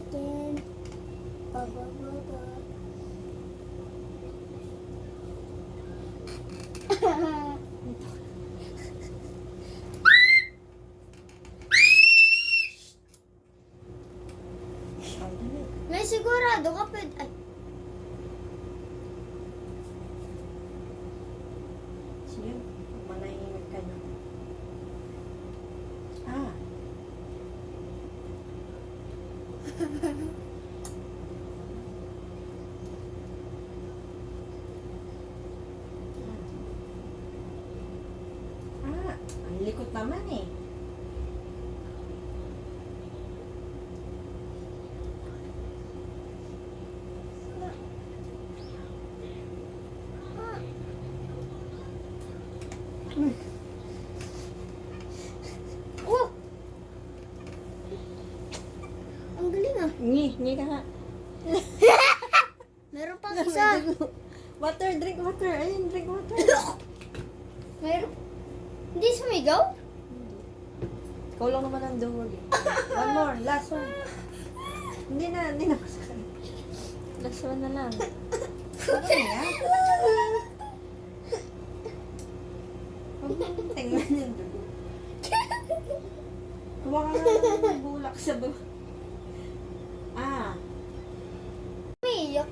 natin. May sigurado ka pwede. Ay, Sige, manahimik ka na. Ah. Ang likot naman eh. oh! Ang galing ah. Ngi ka nga. Meron pang isa. Water, drink water. Ayun, drink water. Meron. Hindi sumigaw? Ikaw lang naman ang duwag eh. One more, last one. Hindi na masakit. Last one na lang. Ano niya? Huwag mo tingnan yung dugo. Huwa ka nga ng bulak sa buhay. Ah. Umiiyak.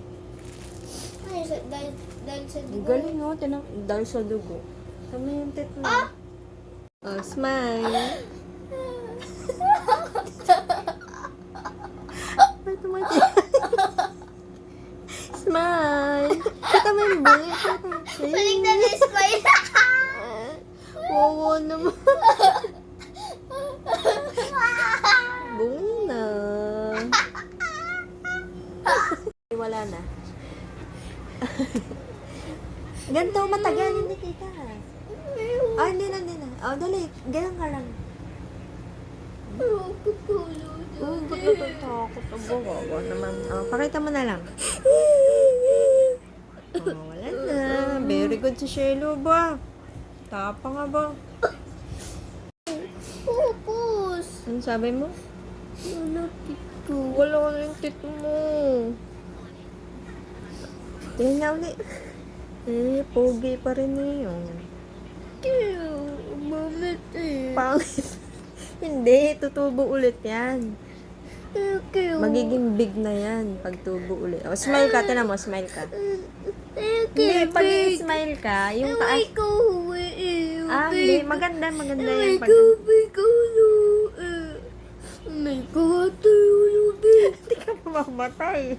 Ay, dahil sa Ang dugo. galing no, dahil sa dugo. Tama yung tit mo. Ah! Oh, smile. Ay, tumati. Smile. Kita mo yung bungi. Balik na na smile. Wawa naman. Bungi na. Wala na. Ganito, matagal, hindi kita. Ah, hindi na. Oh, dali. Ganyan ka lang. Oh, ba't natatakot ang bawawa naman? Oh, pakita mo na lang. Oh, wala na. Very good si Shelo ba? Tapa nga ba? Pupus. Ano sabi mo? Wala tito. Wala ka na yung tit mo. Tingnan niya ulit. Pogi pa rin yun. Bakit eh? Pangit. Hindi, tutubo ulit yan. Magiging big na yan pag tubo ulit. O, smile ka. Tinan mo, smile ka. Hindi, pag i-smile ka, yung taas. Ah, hindi. Maganda yan. Pag... Hindi ka mamamatay.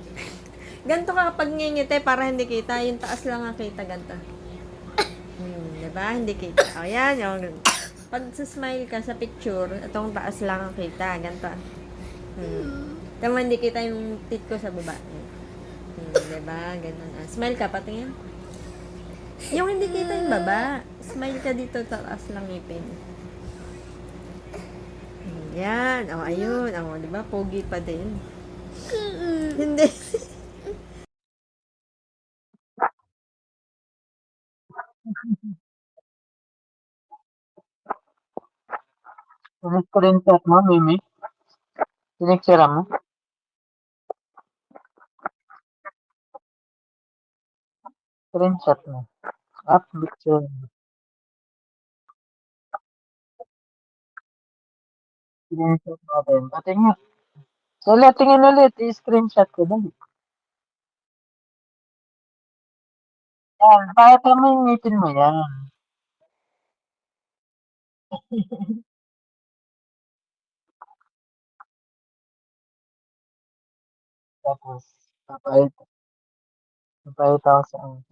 Ganto ka kapag ngingiti para hindi kita. Yung taas lang ang kita, ganto. Diba? Hindi kita. O, yan. Yung... Pag smile ka sa picture, itong taas lang ang kita. Ganto. Tama, hindi kita yung tit ko sa baba. Diba? Ganun. Smile ka, patingin. Yung hindi kita yung baba. Smile ka dito, taas lang ngipin. Yan. O, ayun. O, diba? Pogi pa din. Hindi. Screenshot mo, Mimi? Sineksira mo? Screenshot mo. Up picture mo. Screenshot natin. Patingin. Dali, tingin ulit. I-screenshot ko. Dali. Yan. Pakita mo yung ngipin mo yan. Tapos, papayita ko sa ang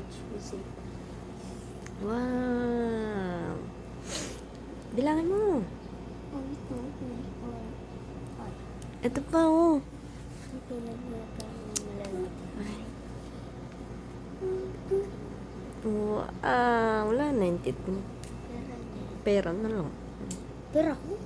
much we save. Wow. Bilangin mo. Oh, ito. Ito pa, oh. Okay lang na tayo. Wow, wala 92. Pera na lang. Pero ako?